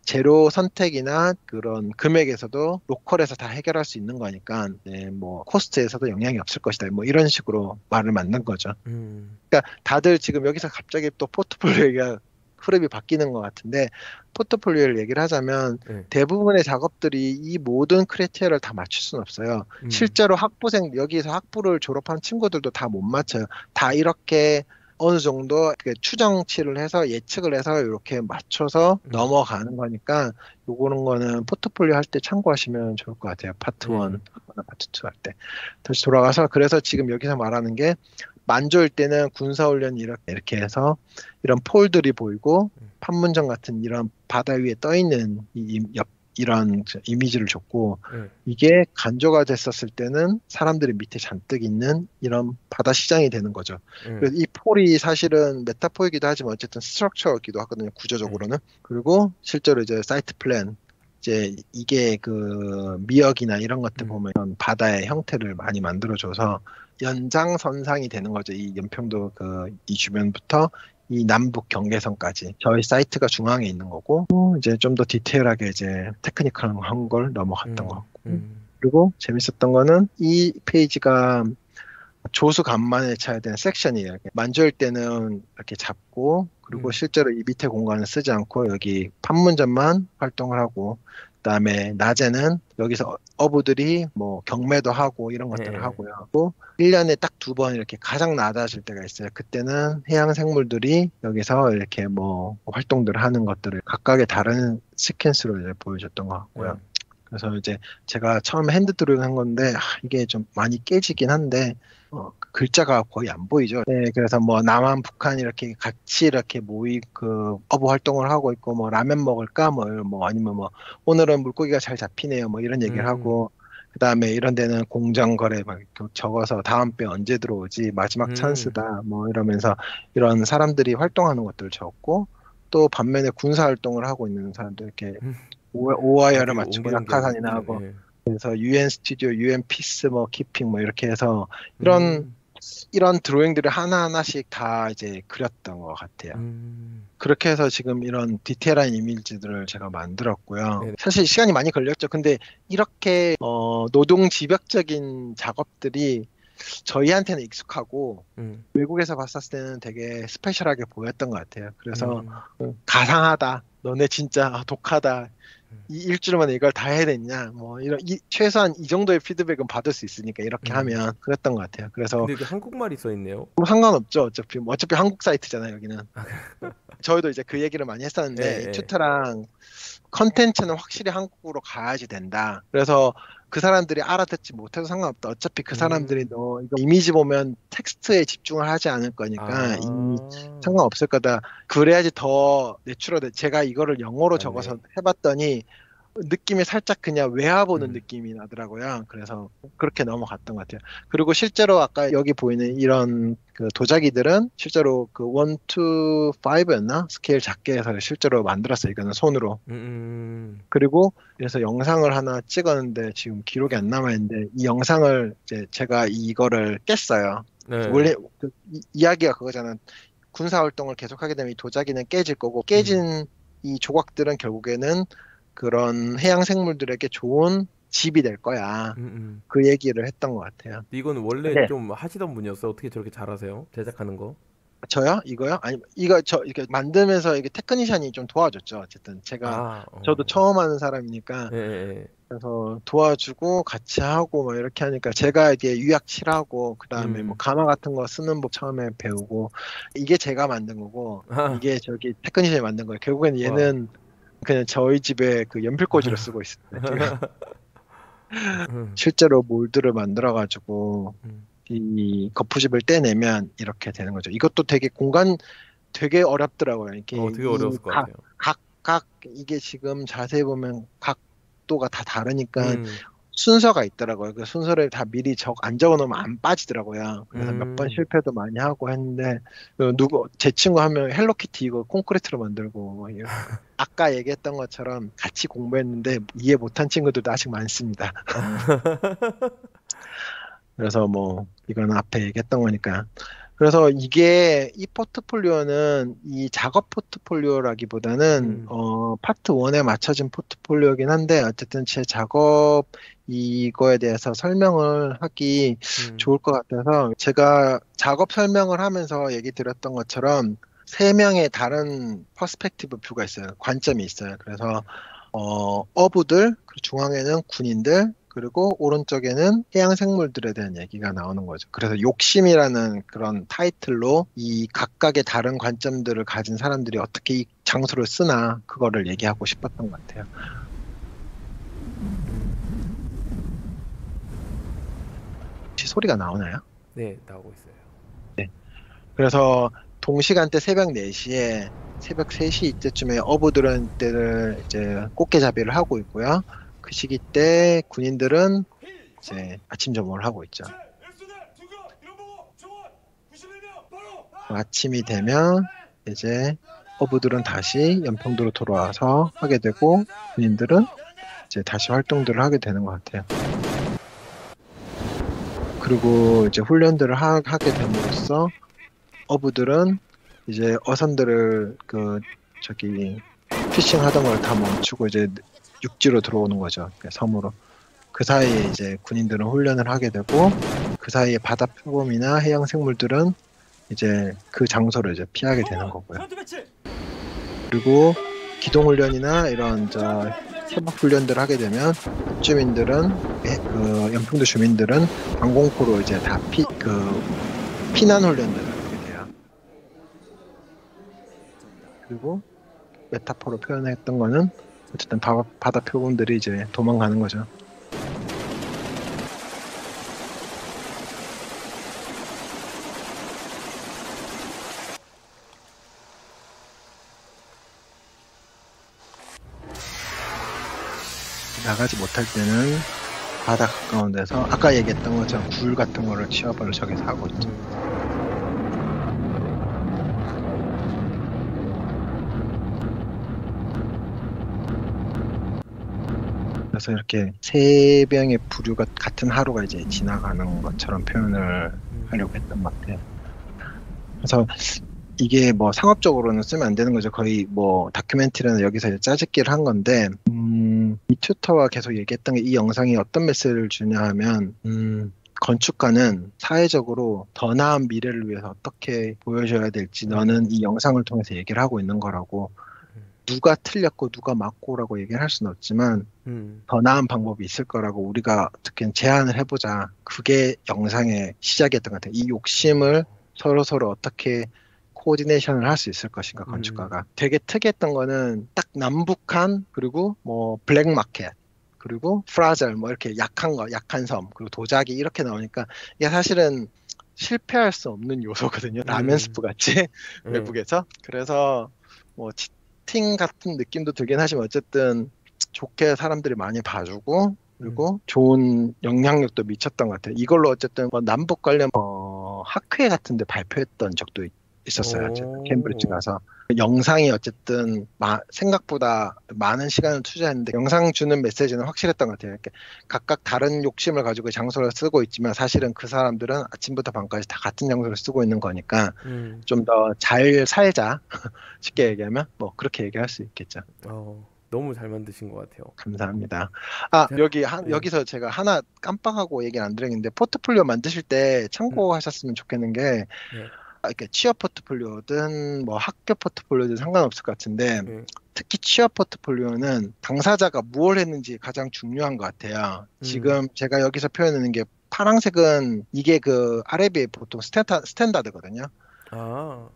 재료 선택이나 그런 금액에서도 로컬에서 다 해결할 수 있는 거니까 네, 뭐 코스트에서도 영향이 없을 것이다. 뭐 이런 식으로 말을 만든 거죠. 음, 그러니까 다들 지금 여기서 갑자기 또 포트폴리오 얘기가 흐름이 바뀌는 것 같은데 포트폴리오를 얘기를 하자면 예, 대부분의 작업들이 이 모든 크리테리아를 다 맞출 수는 없어요. 음, 실제로 학부생 여기서 학부를 졸업한 친구들도 다 못 맞춰요. 다 이렇게 어느 정도 그 추정치를 해서 예측을 해서 이렇게 맞춰서 음, 넘어가는 거니까 요거는 거는 포트폴리오 할 때 참고하시면 좋을 것 같아요. 파트 1 예, 하거나 파트 2 할 때. 다시 돌아가서 그래서 지금 여기서 말하는 게 만조일 때는 군사훈련이 이렇게 해서 이런 폴들이 보이고 판문점 같은 이런 바다 위에 떠 있는 이런 이미지를 줬고 예, 이게 간조가 됐었을 때는 사람들이 밑에 잔뜩 있는 이런 바다 시장이 되는 거죠. 예, 그래서 이 폴이 사실은 메타포이기도 하지만 어쨌든 스트럭처이기도 하거든요. 예, 구조적으로는. 그리고 실제로 이제 사이트 플랜 이제 이게 그 미역이나 이런 것들 음. 보면 바다의 형태를 많이 만들어줘서 연장선상이 되는 거죠. 이 연평도 그 이 주변부터 이 남북 경계선까지 저희 사이트가 중앙에 있는 거고 이제 좀 더 디테일하게 이제 테크니컬한 걸 넘어갔던 것 음. 같고 그리고 재밌었던 거는 이 페이지가 조수 간만에 쳐야 되는 섹션이에요. 이렇게 만질 때는 이렇게 잡고 그리고 실제로 이 밑에 공간을 쓰지 않고 여기 판문점만 활동을 하고 그다음에 낮에는 여기서 어부들이 뭐 경매도 하고 이런 것들을 네. 하고요. 또 1년에 딱 2번 이렇게 가장 낮아질 때가 있어요. 그때는 해양 생물들이 여기서 이렇게 뭐 활동들을 하는 것들을 각각의 다른 시퀀스로 이제 보여줬던 것 같고요. 그래서 이제 제가 처음에 핸드 드로잉 한 건데 이게 좀 많이 깨지긴 한데 글자가 거의 안 보이죠. 네, 그래서 뭐 남한, 북한 이렇게 같이 이렇게 모이 그 어부 활동을 하고 있고 뭐 라면 먹을까 뭐 아니면 뭐 오늘은 물고기가 잘 잡히네요 뭐 이런 얘기를 하고 그다음에 이런 데는 공정 거래 막 이렇게 적어서 다음 배 언제 들어오지 마지막 찬스다 뭐 이러면서 이런 사람들이 활동하는 것들을 적고 또 반면에 군사 활동을 하고 있는 사람들 이렇게 오하이어를 어디로 맞추고 옮기는 게 낙하산이나 있군요. 하고 예. 그래서 UN 스튜디오, UN 피스, 뭐 키핑 뭐 이렇게 해서 이런 음. 이런 드로잉들을 하나하나씩 다 이제 그렸던 것 같아요. 그렇게 해서 지금 이런 디테일한 이미지들을 제가 만들었고요. 네네. 사실 시간이 많이 걸렸죠. 근데 이렇게 노동 집약적인 작업들이 저희한테는 익숙하고 외국에서 봤었을 때는 되게 스페셜하게 보였던 것 같아요. 그래서 가상하다. 너네 진짜 독하다. 이 일주일 만에 이걸 다 해야 됐냐? 뭐 이런 최소한 이 정도의 피드백은 받을 수 있으니까 이렇게 하면 그랬던 것 같아요. 그래서 근데 여기 한국말이 써 있네요. 뭐 상관없죠. 어차피 한국 사이트잖아요, 여기는. 저희도 이제 그 얘기를 많이 예, 했었는데 이 예. 튜터랑 컨텐츠는 확실히 한국으로 가야지 된다. 그래서 그 사람들이 알아듣지 못해도 상관없다. 어차피 그 사람들이 너 이거 이미지 보면 텍스트에 집중을 하지 않을 거니까 이 아, 상관없을 거다. 그래야지 더 내추럴해. 제가 이거를 영어로 적어서 맞네. 해봤더니 느낌이 살짝 그냥 외화 보는 음. 느낌이 나더라고요. 그래서 그렇게 넘어갔던 것 같아요. 그리고 실제로 아까 여기 보이는 이런 그 도자기들은 실제로 그 1, 2, 5였나? 스케일 작게 해서 실제로 만들었어요. 이거는 손으로. 그리고 그래서 영상을 하나 찍었는데 지금 기록이 안 남아있는데 이 영상을 이제 제가 이거를 깼어요. 네. 원래 그 이야기가 그거잖아. 군사 활동을 계속하게 되면 이 도자기는 깨질 거고 음. 깨진 이 조각들은 결국에는 그런 해양 생물들에게 좋은 집이 될 거야. 그 얘기를 했던 것 같아요. 이건 원래 네. 좀 하시던 분이었어요. 어떻게 저렇게 잘하세요? 제작하는 거? 저요? 이거요? 아니, 이거 이렇게 만들면서 이게 테크니션이 좀 도와줬죠. 어쨌든 아, 저도 처음 하는 사람이니까 예, 예. 그래서 도와주고 같이 하고 막 이렇게 하니까 제가 이게 유약 칠하고 그다음에 뭐 가마 같은 거 쓰는 법 처음에 배우고 이게 제가 만든 거고 아, 이게 저기 테크니션이 만든 거예요. 결국엔 와. 얘는 그냥 저희 집에 그 연필꽂이로 쓰고 있습니다. 지금 실제로 몰드를 만들어 가지고 음. 이 거푸집을 떼내면 이렇게 되는 거죠. 이것도 되게 공간 되게 어렵더라고요. 이렇게 되게 어려웠을 것 같아요. 각 이게 지금 자세히 보면 각도가 다 다르니까 음. 순서가 있더라고요. 그 순서를 다 미리 안 적어 놓으면 안 빠지더라고요. 그래서 몇 번 음. 실패도 많이 하고 했는데 제 친구 한 명 헬로키티 이거 콘크리트로 만들고 뭐 아까 얘기했던 것처럼 같이 공부했는데 이해 못한 친구들도 아직 많습니다. 그래서 뭐 이거는 앞에 얘기했던 거니까. 그래서 이게 이 포트폴리오는 이 작업 포트폴리오라기보다는 음. 파트 1에 맞춰진 포트폴리오긴 한데 어쨌든 제 작업 이거에 대해서 설명을 하기 음. 좋을 것 같아서 제가 작업 설명을 하면서 얘기 드렸던 것처럼 세 명의 다른 퍼스펙티브 뷰가 있어요. 관점이 있어요. 그래서 어부들, 그리고 중앙에는 군인들, 그리고 오른쪽에는 해양 생물들에 대한 얘기가 나오는 거죠. 그래서 욕심이라는 그런 타이틀로 이 각각의 다른 관점들을 가진 사람들이 어떻게 이 장소를 쓰나 그거를 얘기하고 싶었던 것 같아요. 혹시 소리가 나오나요? 네, 나오고 있어요. 그래서 동시간대 새벽 4시에 새벽 3시 이때쯤에 어부들은 때를 이제 꽃게잡이를 하고 있고요. 그 시기 때 군인들은 이제 아침 점호를 하고 있죠. 아침이 되면 이제 어부들은 다시 연평도로 돌아와서 하게 되고 군인들은 이제 다시 활동들을 하게 되는 것 같아요. 그리고 이제 훈련들을 하게 됨으로써 어부들은 이제 어선들을 저기 피싱 하던 걸 다 멈추고 이제 육지로 들어오는 거죠. 섬으로. 그 사이에 이제 군인들은 훈련을 하게 되고 그 사이에 바다 표범이나 해양 생물들은 이제 그 장소를 이제 피하게 되는 거고요. 그리고 기동 훈련이나 이런 협업 훈련들을 하게 되면 주민들은 그 연평도 주민들은 방공포로 이제 다 피난 훈련들을 하게 돼요. 그리고 메타포로 표현했던 거는 어쨌든 바다 표범들이 이제 도망가는 거죠. 나가지 못할 때는 바다 가까운 데서 아까 얘기했던 것처럼 굴 같은 거를 취업을 저기서 하고 있죠. 그래서 이렇게 세 병의 부류가 같은 하루가 이제 지나가는 것처럼 표현을 하려고 했던 것 같아요. 그래서 이게 뭐 상업적으로는 쓰면 안 되는 거죠. 거의 뭐 다큐멘터리는 여기서 이제 짜집기를 한 건데, 이 튜터와 계속 얘기했던 게 이 영상이 어떤 메시지를 주냐 하면, 건축가는 사회적으로 더 나은 미래를 위해서 어떻게 보여줘야 될지 너는 이 영상을 통해서 얘기를 하고 있는 거라고. 누가 틀렸고 누가 맞고라고 얘기를 할 수는 없지만 더 나은 방법이 있을 거라고 우리가 어떻게 제안을 해보자. 그게 영상의 시작이었던 것 같아요. 이 욕심을 서로 어떻게 코디네이션을 할 수 있을 것인가, 건축가가. 되게 특이했던 거는 딱 남북한, 그리고 뭐 블랙마켓, 그리고 프라절, 뭐 이렇게 약한 섬, 그리고 도자기 이렇게 나오니까 이게 사실은 실패할 수 없는 요소거든요. 라면 스프 같이 외국에서. 그래서 뭐 치팅 같은 느낌도 들긴 하지만 어쨌든 좋게 사람들이 많이 봐주고 그리고 좋은 영향력도 미쳤던 것 같아요. 이걸로 어쨌든 뭐 남북 관련 학회 같은 데 발표했던 적도 있었어요. 제가 캠브리지 가서. 영상이 어쨌든 생각보다 많은 시간을 투자했는데 영상 주는 메시지는 확실했던 것 같아요. 이렇게 각각 다른 욕심을 가지고 장소를 쓰고 있지만 사실은 그 사람들은 아침부터 밤까지 다 같은 장소를 쓰고 있는 거니까 좀 더 잘 살자. 쉽게 얘기하면 뭐 그렇게 얘기할 수 있겠죠. 너무 잘 만드신 것 같아요. 감사합니다. 여기서 제가 하나 깜빡하고 얘기를 안 드렸는데 포트폴리오 만드실 때 참고하셨으면 좋겠는 게 이렇게 취업 포트폴리오든 뭐 학교 포트폴리오든 상관없을 것 같은데 특히 취업 포트폴리오는 당사자가 무엇을 했는지 가장 중요한 것 같아요. 지금 제가 여기서 표현하는 게 파란색은 이게 그 아래비에 보통 스탠다드거든요.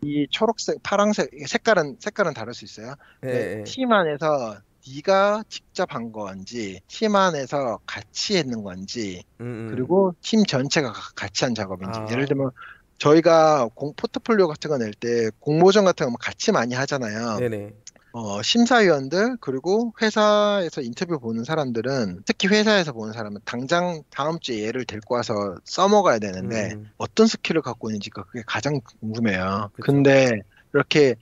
이 초록색, 파란색 색깔은 다를 수 있어요. 팀 안에서 네가 직접 한 건지, 팀 안에서 같이 했는 건지, 그리고 팀 전체가 같이 한 작업인지. 예를 들면 저희가 포트폴리오 같은 거 낼 때 공모전 같은 거 같이 많이 하잖아요. 네네. 심사위원들 그리고 회사에서 인터뷰 보는 사람들은 특히 회사에서 보는 사람은 당장 다음 주에 얘를 데리고 와서 써먹어야 되는데 어떤 스킬을 갖고 있는지가 그게 가장 궁금해요. 그쵸. 근데 이렇게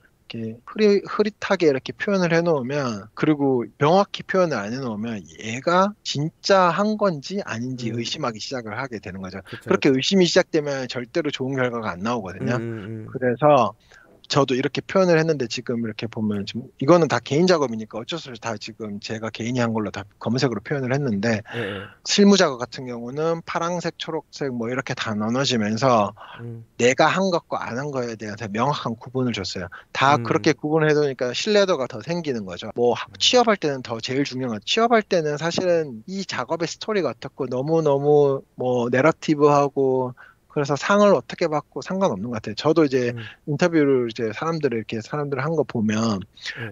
흐릿하게 이렇게 표현을 해놓으면 그리고 명확히 표현을 안 해놓으면 얘가 진짜 한 건지 아닌지 의심하기 시작을 하게 되는 거죠. 그렇게 의심이 시작되면 절대로 좋은 결과가 안 나오거든요. 그래서 저도 이렇게 표현을 했는데 지금 이렇게 보면 지금 이거는 다 개인 작업이니까 어쩔 수 없이 다 지금 제가 개인이 한 걸로 다 검은색으로 표현을 했는데 실무 작업 같은 경우는 파란색, 초록색 뭐 이렇게 다 나눠지면서 내가 한 것과 안 한 거에 대해서 명확한 구분을 줬어요. 다 그렇게 구분을 해두니까 신뢰도가 더 생기는 거죠. 뭐 취업할 때는 더 제일 중요한 건 취업할 때는 사실은 이 작업의 스토리가 어떻고 너무너무 뭐 내러티브하고 그래서 상을 어떻게 받고 상관없는 것 같아요. 저도 이제 인터뷰를 이제 사람들 한 거 보면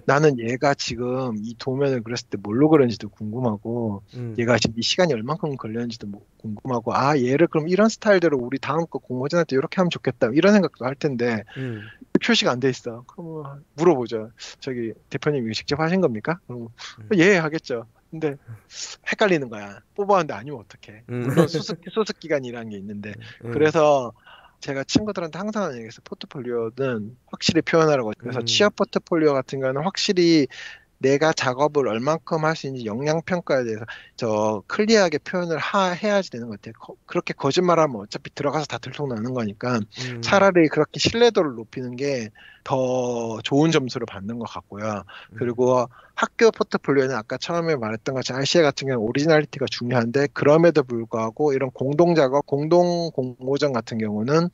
나는 얘가 지금 이 도면을 그렸을 때 뭘로 그렸는지도 궁금하고 얘가 지금 이 시간이 얼만큼 걸렸는지도 궁금하고 얘를 그럼 이런 스타일대로 우리 다음 거 공모전 할 때 이렇게 하면 좋겠다 이런 생각도 할 텐데 표시가 안 돼 있어. 그럼 물어보죠. 저기 대표님이 직접 하신 겁니까? 예 하겠죠. 근데 헷갈리는 거야. 뽑아왔는데 아니면 어떡해. 물론 수습 기간이라는 게 있는데 그래서 제가 친구들한테 항상 하는 얘기해서 포트폴리오는 확실히 표현하라고. 그래서 취업 포트폴리오 같은 거는 확실히 내가 작업을 얼만큼 할 수 있는지 역량 평가에 대해서 저 클리어하게 표현을 해야지 되는 것 같아요. 그렇게 거짓말하면 어차피 들어가서 다 들통나는 거니까 음, 차라리 그렇게 신뢰도를 높이는 게 더 좋은 점수를 받는 것 같고요. 음, 그리고 학교 포트폴리오는 아까 처음에 말했던 것처럼 RCA 같은 경우는 오리지널리티가 중요한데 그럼에도 불구하고 이런 공동 작업, 공동 공모전 같은 경우는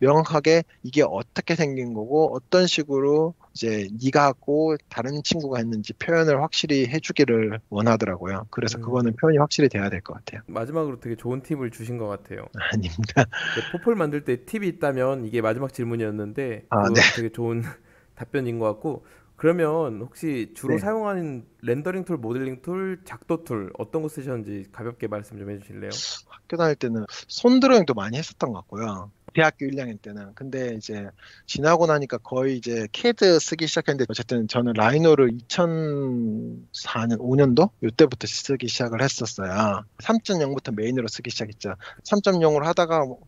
명확하게 이게 어떻게 생긴 거고 어떤 식으로 이제 네가 하고 다른 친구가 했는지 표현을 확실히 해주기를 원하더라고요. 그래서 그거는 음. 표현이 확실히 돼야 될 것 같아요. 마지막으로 되게 좋은 팁을 주신 것 같아요. 아닙니다. 그 포폴 만들 때 팁이 있다면 이게 마지막 질문이었는데 아, 네. 그거 되게 좋은 답변인 것 같고 그러면 혹시 주로 네. 사용하는 렌더링 툴, 모델링 툴, 작도 툴 어떤 거 쓰셨는지 가볍게 말씀 좀 해주실래요? 학교 다닐 때는 손드로잉도 많이 했었던 것 같고요. 대학교 1학년 때는. 근데 이제 지나고 나니까 거의 이제 캐드 쓰기 시작했는데 어쨌든 저는 라이노를 2004년, 5년도? 이때부터 쓰기 시작을 했었어요. 3.0부터 메인으로 쓰기 시작했죠. 3.0으로 하다가 뭐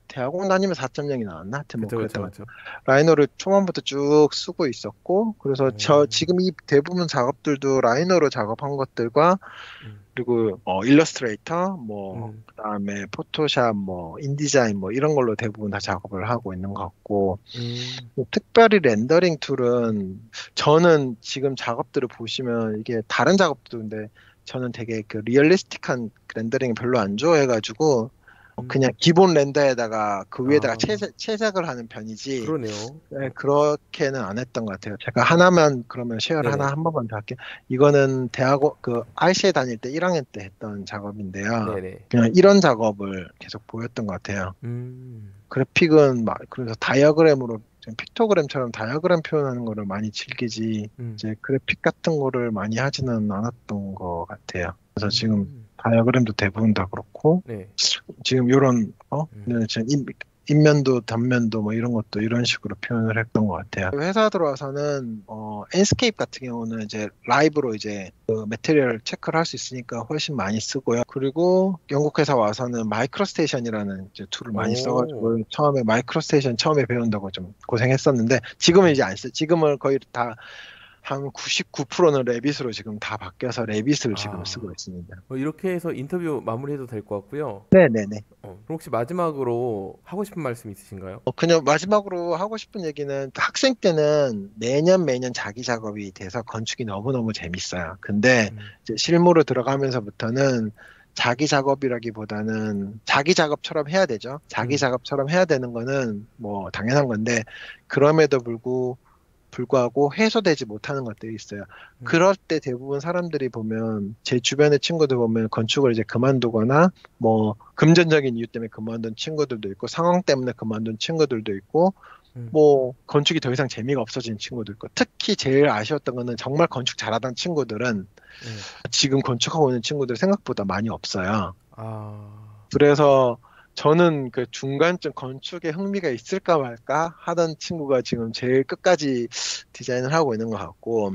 대학원 다니면 4.0이 나왔나? 하여튼 뭐 그쵸, 그쵸, 그랬던 것 그쵸. 라이노를 초반부터 쭉 쓰고 있었고 그래서 저 음, 지금 이 대부분 작업들도 라이노로 작업한 것들과 음, 그리고 일러스트레이터 뭐 음, 그다음에 포토샵 뭐 인디자인 뭐 이런 걸로 대부분 다 작업을 하고 있는 것 같고 음. 뭐 특별히 렌더링 툴은 저는 지금 작업들을 보시면 이게 다른 작업도 근데 저는 되게 그 리얼리스틱한 렌더링을 별로 안 좋아해가지고 그냥 음. 기본 렌더에다가 그 위에다가 아, 채색을 하는 편이지 그러네요. 네, 그렇게는 안 했던 것 같아요. 제가 하나만 그러면 쉐어를 하나 네네. 한 번만 더 할게요. 이거는 대학원 그 IC에 다닐 때 1학년 때 했던 작업인데요. 네네. 그냥 이런 작업을 계속 보였던 것 같아요. 음, 그래픽은 막 그래서 다이어그램으로 좀 픽토그램처럼 다이어그램 표현하는 거를 많이 즐기지 음, 이제 그래픽 같은 거를 많이 하지는 않았던 것 같아요. 그래서 지금 음. 다이어그램도 대부분 다 그렇고 네. 지금 요런 음, 네, 지금 인면도 단면도 뭐 이런 것도 이런 식으로 표현을 했던 것 같아요. 회사 들어와서는 엔스케이프 같은 경우는 이제 라이브로 이제 그 매테리얼 체크를 할 수 있으니까 훨씬 많이 쓰고요. 그리고 영국 회사 와서는 마이크로스테이션이라는 이제 툴을 많이 오, 써가지고 처음에 마이크로스테이션 처음에 배운다고 좀 고생했었는데 지금은 네. 이제 안 써요. 지금은 거의 다 한 99%는 레빗으로 지금 다 바뀌어서 레빗을 지금 쓰고 아, 있습니다. 이렇게 해서 인터뷰 마무리해도 될 것 같고요. 네네네. 그럼 혹시 마지막으로 하고 싶은 말씀 있으신가요? 그냥 마지막으로 하고 싶은 얘기는 학생 때는 매년 매년 자기 작업이 돼서 건축이 너무너무 재밌어요. 근데 음, 이제 실무로 들어가면서부터는 자기 작업이라기보다는 자기 작업처럼 해야 되죠. 자기 음, 작업처럼 해야 되는 거는 뭐 당연한 건데 그럼에도 불구하고 해소되지 못하는 것들이 있어요. 음, 그럴 때 대부분 사람들이 보면 제 주변의 친구들 보면 건축을 이제 그만두거나 뭐 금전적인 이유 때문에 그만둔 친구들도 있고 상황 때문에 그만둔 친구들도 있고 음, 뭐 건축이 더 이상 재미가 없어진 친구도 있고 특히 제일 아쉬웠던 거는 정말 건축 잘하던 친구들은 네. 지금 건축하고 있는 친구들 생각보다 많이 없어요. 아, 그래서 저는 그 중간쯤 건축에 흥미가 있을까 말까 하던 친구가 지금 제일 끝까지 디자인을 하고 있는 것 같고,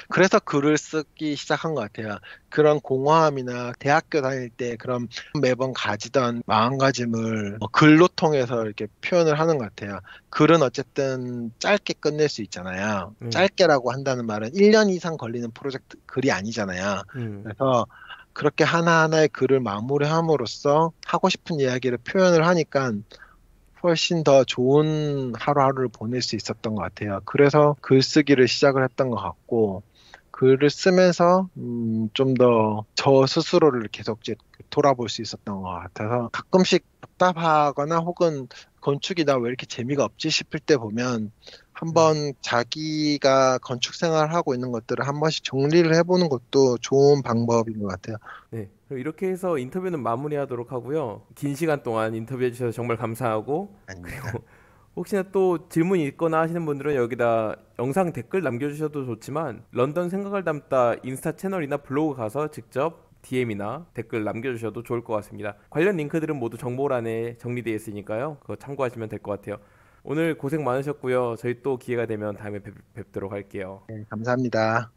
그래서 글을 쓰기 시작한 것 같아요. 그런 공허함이나 대학교 다닐 때 그런 매번 가지던 마음가짐을 글로 통해서 이렇게 표현을 하는 것 같아요. 글은 어쨌든 짧게 끝낼 수 있잖아요. 네. 짧게라고 한다는 말은 1년 이상 걸리는 프로젝트 글이 아니잖아요. 음, 그래서 그렇게 하나하나의 글을 마무리함으로써 하고 싶은 이야기를 표현을 하니까 훨씬 더 좋은 하루하루를 보낼 수 있었던 것 같아요. 그래서 글쓰기를 시작을 했던 것 같고, 글을 쓰면서 좀 더 저 스스로를 계속 이제 돌아볼 수 있었던 것 같아서 가끔씩 답답하거나 혹은 건축이 나 왜 이렇게 재미가 없지 싶을 때 보면 음, 한번 자기가 건축 생활을 하고 있는 것들을 한 번씩 정리를 해보는 것도 좋은 방법인 것 같아요. 네. 그럼 이렇게 해서 인터뷰는 마무리하도록 하고요. 긴 시간 동안 인터뷰해 주셔서 정말 감사하고 아닙니다. 그리고 혹시나 또 질문이 있거나 하시는 분들은 여기다 영상 댓글 남겨주셔도 좋지만 런던 생각을 담다 인스타 채널이나 블로그 가서 직접 DM이나 댓글 남겨주셔도 좋을 것 같습니다. 관련 링크들은 모두 정보란에 정리되어 있으니까요. 그거 참고하시면 될 것 같아요. 오늘 고생 많으셨고요. 저희 또 기회가 되면 다음에 뵙도록 할게요. 네, 감사합니다.